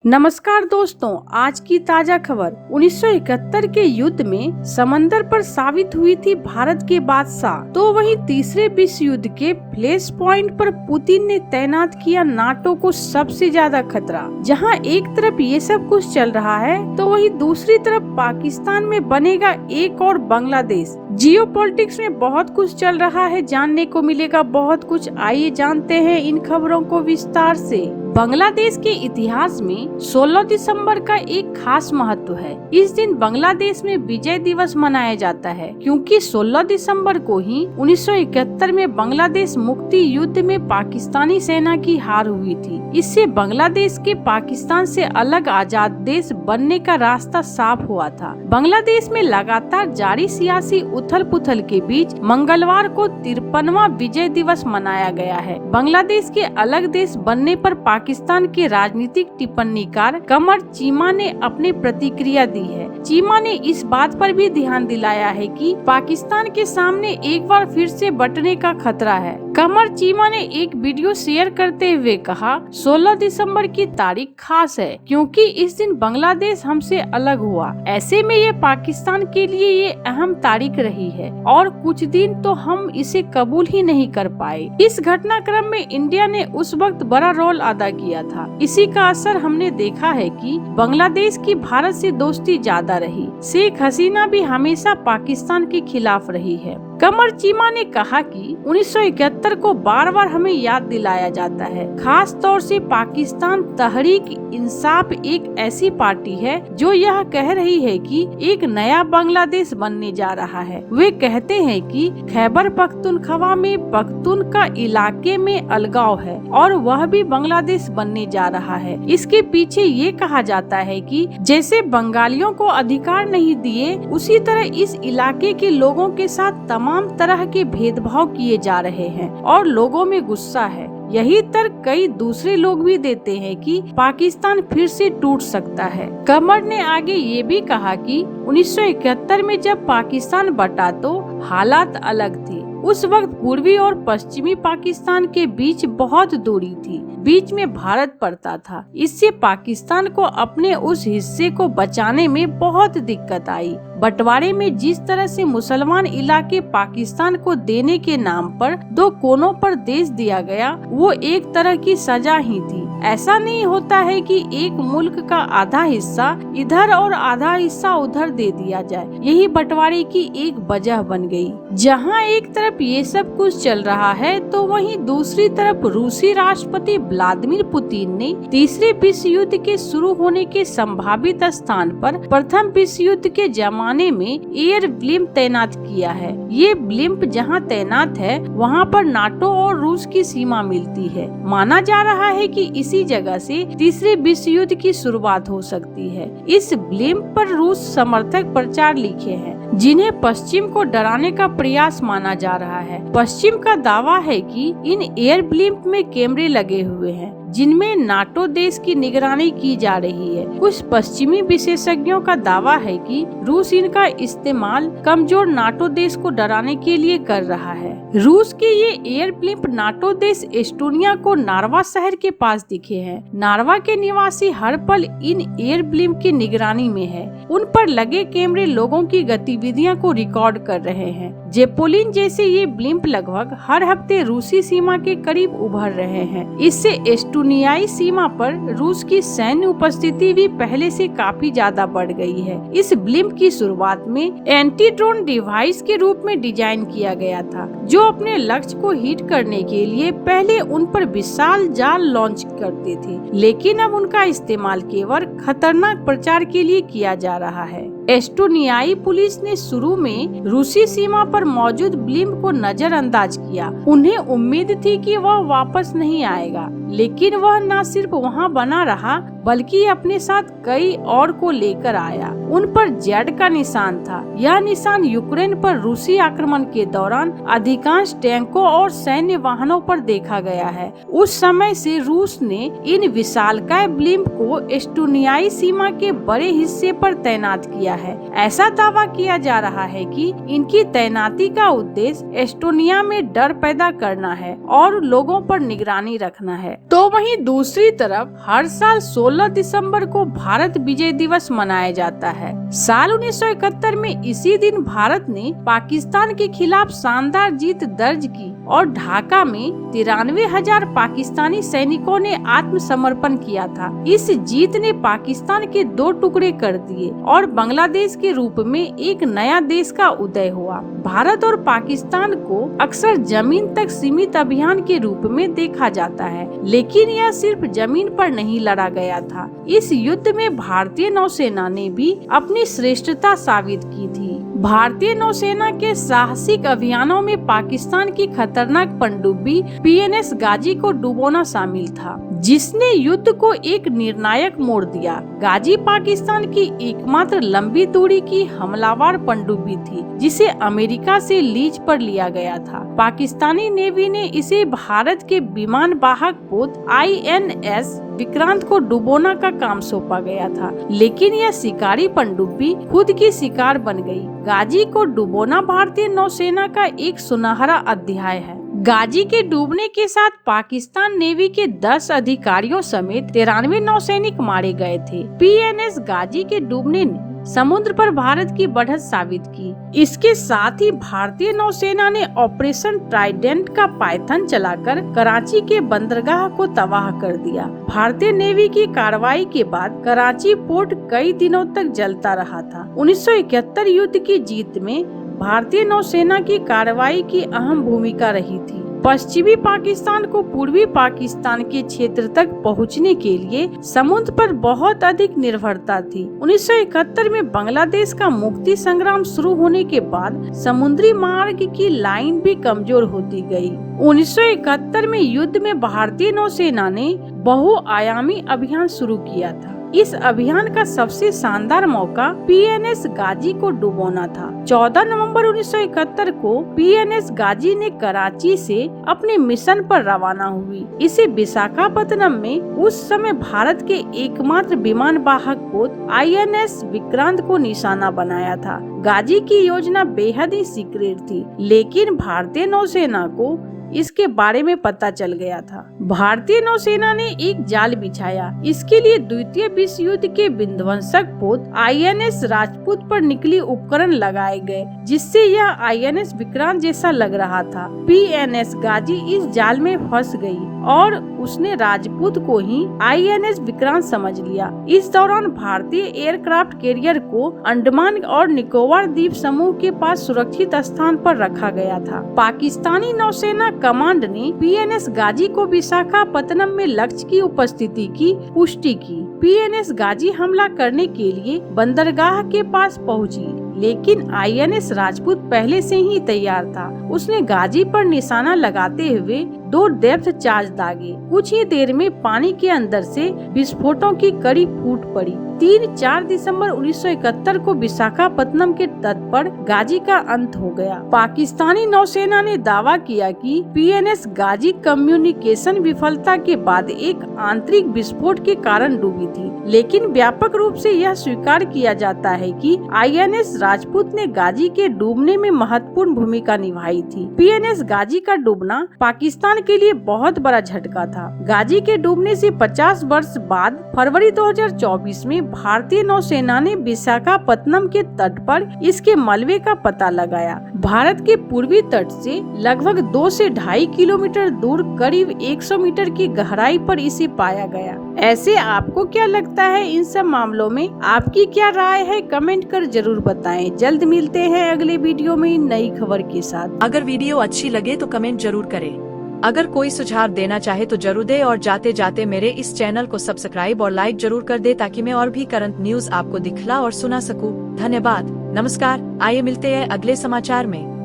नमस्कार दोस्तों, आज की ताजा खबर 1971 के युद्ध में समंदर पर साबित हुई थी भारत के बादशाह। तो वहीं तीसरे विश्व युद्ध के फ्लैश पॉइंट पर पुतिन ने तैनात किया नाटो को सबसे ज्यादा खतरा। जहां एक तरफ ये सब कुछ चल रहा है तो वहीं दूसरी तरफ पाकिस्तान में बनेगा एक और बांग्लादेश। जियोपॉलिटिक्स में बहुत कुछ चल रहा है, जानने को मिलेगा बहुत कुछ। आइए जानते हैं इन खबरों को विस्तार से। बांग्लादेश के इतिहास में 16 दिसंबर का एक खास महत्व है। इस दिन बांग्लादेश में विजय दिवस मनाया जाता है, क्योंकि 16 दिसंबर को ही 1971 में बांग्लादेश मुक्ति युद्ध में पाकिस्तानी सेना की हार हुई थी। इससे बांग्लादेश के पाकिस्तान से अलग आजाद देश बनने का रास्ता साफ हुआ था। बांग्लादेश में लगातार जारी सियासी उथल पुथल के बीच मंगलवार को 53वां विजय दिवस मनाया गया है। बांग्लादेश के अलग देश बनने पर पाकिस्तान के राजनीतिक टिप्पणीकार कमर चीमा ने अपनी प्रतिक्रिया दी है। चीमा ने इस बात पर भी ध्यान दिलाया है कि पाकिस्तान के सामने एक बार फिर से बंटने का खतरा है। कमर चीमा ने एक वीडियो शेयर करते हुए कहा, 16 दिसंबर की तारीख खास है क्योंकि इस दिन बांग्लादेश हमसे अलग हुआ। ऐसे में ये पाकिस्तान के लिए ये अहम तारीख रही है और कुछ दिन तो हम इसे कबूल ही नहीं कर पाए। इस घटनाक्रम में इंडिया ने उस वक्त बड़ा रोल अदा किया था। इसी का असर हमने देखा है कि बांग्लादेश की भारत से दोस्ती ज्यादा रही। शेख हसीना भी हमेशा पाकिस्तान के खिलाफ रही है। कमर चीमा ने कहा कि 1971 को बार बार हमें याद दिलाया जाता है। खास तौर से पाकिस्तान तहरीक इंसाफ एक ऐसी पार्टी है जो यह कह रही है कि एक नया बांग्लादेश बनने जा रहा है। वे कहते हैं कि खैबर पख्तूनख्वा में पख्तून का इलाके में अलगाव है और वह भी बांग्लादेश बनने जा रहा है। इसके पीछे ये कहा जाता है कि जैसे बंगालियों को अधिकार नहीं दिए, उसी तरह इस इलाके के लोगों के साथ तमाम तरह के भेदभाव किए जा रहे हैं और लोगों में गुस्सा है। यही तर्क कई दूसरे लोग भी देते हैं कि पाकिस्तान फिर से टूट सकता है। कमर ने आगे ये भी कहा कि 1971 में जब पाकिस्तान बटा तो हालात अलग थे। उस वक्त पूर्वी और पश्चिमी पाकिस्तान के बीच बहुत दूरी थी, बीच में भारत पड़ता था। इससे पाकिस्तान को अपने उस हिस्से को बचाने में बहुत दिक्कत आई। बंटवारे में जिस तरह से मुसलमान इलाके पाकिस्तान को देने के नाम पर दो कोनों पर देश दिया गया, वो एक तरह की सजा ही थी। ऐसा नहीं होता है कि एक मुल्क का आधा हिस्सा इधर और आधा हिस्सा उधर दे दिया जाए। यही बंटवारे की एक वजह बन गई। जहां एक तरफ ये सब कुछ चल रहा है तो वहीं दूसरी तरफ रूसी राष्ट्रपति व्लादिमीर पुतिन ने तीसरे विश्व युद्ध के शुरू होने के संभावित स्थान पर प्रथम विश्व युद्ध के जमाने में एयर ब्लिम्प तैनात किया है। ये ब्लिम्प जहां तैनात है वहां पर नाटो और रूस की सीमा मिलती है। माना जा रहा है कि इसी जगह से तीसरे विश्व युद्ध की शुरुआत हो सकती है। इस ब्लिम्प पर रूस समर्थक प्रचार लिखे हैं, जिन्हें पश्चिम को डराने का प्रयास माना जा रहा है। पश्चिम का दावा है कि इन एयर ब्लिम्प में कैमरे लगे हुए हैं जिनमें नाटो देश की निगरानी की जा रही है। कुछ पश्चिमी विशेषज्ञों का दावा है कि रूस इनका इस्तेमाल कमजोर नाटो देश को डराने के लिए कर रहा है। रूस के ये एयर ब्लिम्प नाटो देश एस्टोनिया को नार्वा शहर के पास दिखे हैं। नार्वा के निवासी हर पल इन एयर ब्लिम्प की निगरानी में है। उन पर लगे कैमरे लोगों की गतिविधियां को रिकॉर्ड कर रहे हैं। जेपोलिन जैसे ये ब्लिम्प लगभग हर हफ्ते रूसी सीमा के करीब उभर रहे हैं। इससे एस्टोनियाई सीमा पर रूस की सैन्य उपस्थिति भी पहले से काफी ज्यादा बढ़ गई है। इस ब्लिम्प की शुरुआत में एंटी ड्रोन डिवाइस के रूप में डिजाइन किया गया था, जो अपने लक्ष्य को हिट करने के लिए पहले उन पर विशाल जाल लॉन्च करते थे, लेकिन अब उनका इस्तेमाल केवल खतरनाक प्रचार के लिए किया जा रहा है। एस्टोनियाई पुलिस ने शुरू में रूसी सीमा पर मौजूद ब्लिम्प को नजरअंदाज किया। उन्हें उम्मीद थी कि वह वापस नहीं आएगा, लेकिन वह न सिर्फ वहां बना रहा बल्कि अपने साथ कई और को लेकर आया। उन पर जेड का निशान था। यह निशान यूक्रेन पर रूसी आक्रमण के दौरान अधिकांश टैंकों और सैन्य वाहनों पर देखा गया है। उस समय से रूस ने इन विशालकाय ब्लिम्प को एस्टोनियाई सीमा के बड़े हिस्से पर तैनात किया है। ऐसा दावा किया जा रहा है कि इनकी तैनाती का उद्देश्य एस्टोनिया में डर पैदा करना है और लोगों पर निगरानी रखना है। तो वहीं दूसरी तरफ हर साल 16 दिसंबर को भारत विजय दिवस मनाया जाता है। साल 1971 में इसी दिन भारत ने पाकिस्तान के खिलाफ शानदार जीत दर्ज की और ढाका में 93,000 पाकिस्तानी सैनिकों ने आत्मसमर्पण किया था। इस जीत ने पाकिस्तान के 2 टुकड़े कर दिए और बांग्लादेश के रूप में एक नया देश का उदय हुआ। भारत और पाकिस्तान को अक्सर जमीन तक सीमित अभियान के रूप में देखा जाता है, लेकिन यह सिर्फ जमीन पर नहीं लड़ा गया था। इस युद्ध में भारतीय नौसेना ने भी अपनी श्रेष्ठता साबित की थी। भारतीय नौसेना के साहसिक अभियानों में पाकिस्तान की खतरनाक पनडुब्बी PNS गाजी को डुबोना शामिल था, जिसने युद्ध को एक निर्णायक मोड़ दिया। गाजी पाकिस्तान की एकमात्र लंबी दूरी की हमलावर पनडुब्बी थी, जिसे अमेरिका से लीज पर लिया गया था। पाकिस्तानी नेवी ने इसे भारत के विमान वाहक पोत INS विक्रांत को डुबोना का काम सौंपा गया था, लेकिन यह शिकारी पनडुब्बी खुद की शिकार बन गई। गाजी को डुबोना भारतीय नौसेना का एक सुनहरा अध्याय है। गाजी के डूबने के साथ पाकिस्तान नेवी के 10 अधिकारियों समेत 93 नौसैनिक मारे गए थे। PNS गाजी के डूबने ने समुद्र पर भारत की बढ़त साबित की। इसके साथ ही भारतीय नौसेना ने ऑपरेशन ट्राइडेंट का पायथन चलाकर कराची के बंदरगाह को तबाह कर दिया। भारतीय नेवी की कार्रवाई के बाद कराची पोर्ट कई दिनों तक जलता रहा था। 1971 युद्ध की जीत में भारतीय नौसेना की कार्रवाई की अहम भूमिका रही थी। पश्चिमी पाकिस्तान को पूर्वी पाकिस्तान के क्षेत्र तक पहुंचने के लिए समुद्र पर बहुत अधिक निर्भरता थी। 1971 में बांग्लादेश का मुक्ति संग्राम शुरू होने के बाद समुद्री मार्ग की लाइन भी कमजोर होती गई। 1971 में युद्ध में भारतीय नौसेना ने बहुआयामी अभियान शुरू किया था। इस अभियान का सबसे शानदार मौका PNS गाजी को डुबोना था। 14 नवंबर 1971 को PNS गाजी ने कराची से अपने मिशन पर रवाना हुई। इसे विशाखापत्तनम में उस समय भारत के एकमात्र विमान वाहक पोत INS विक्रांत को निशाना बनाया था। गाजी की योजना बेहद ही सीक्रेट थी, लेकिन भारतीय नौसेना को इसके बारे में पता चल गया था। भारतीय नौसेना ने एक जाल बिछाया। इसके लिए द्वितीय विश्व युद्ध के विध्वंसक पोत INS राजपूत पर निकली उपकरण लगाए गए, जिससे यह INS विक्रांत जैसा लग रहा था। PNS गाजी इस जाल में फंस गई और उसने राजपूत को ही INS विक्रांत समझ लिया। इस दौरान भारतीय एयरक्राफ्ट कैरियर को अंडमान और निकोबार द्वीप समूह के पास सुरक्षित स्थान पर रखा गया था। पाकिस्तानी नौसेना कमांड ने PNS गाजी को विशाखापत्तनम में लक्ष्य की उपस्थिति की पुष्टि की। PNS गाजी हमला करने के लिए बंदरगाह के पास पहुंची, लेकिन INS राजपूत पहले से ही तैयार था। उसने गाजी पर निशाना लगाते हुए 2 डेप्थ चार्ज दागे। कुछ ही देर में पानी के अंदर से विस्फोटों की कड़ी फूट पड़ी। 3-4 दिसंबर 1971 को विशाखापत्तनम के तट पर गाजी का अंत हो गया। पाकिस्तानी नौसेना ने दावा किया कि PNS गाजी कम्युनिकेशन विफलता के बाद एक आंतरिक विस्फोट के कारण डूबी थी, लेकिन व्यापक रूप से यह स्वीकार किया जाता है कि INS राजपूत ने गाजी के डूबने में महत्वपूर्ण भूमिका निभाई थी। PNS गाजी का डूबना पाकिस्तान के लिए बहुत बड़ा झटका था। गाजी के डूबने से 50 वर्ष बाद फरवरी 2024 में भारतीय नौसेना ने विशाखापत्तनम के तट पर इसके मलबे का पता लगाया। भारत के पूर्वी तट से लगभग 2 से 2.5 किलोमीटर दूर करीब 100 मीटर की गहराई पर इसे पाया गया। ऐसे आपको क्या लगता है इन सब मामलों में? आपकी क्या राय है? कमेंट कर जरूर बताएं। जल्द मिलते हैं अगले वीडियो में नई खबर के साथ। अगर वीडियो अच्छी लगे तो कमेंट जरूर करें। अगर कोई सुझाव देना चाहे तो जरूर दे और जाते जाते मेरे इस चैनल को सब्सक्राइब और लाइक जरूर कर दे, ताकि मैं और भी करंट न्यूज आपको दिखला और सुना सकूं। धन्यवाद, नमस्कार। आइए मिलते हैं अगले समाचार में।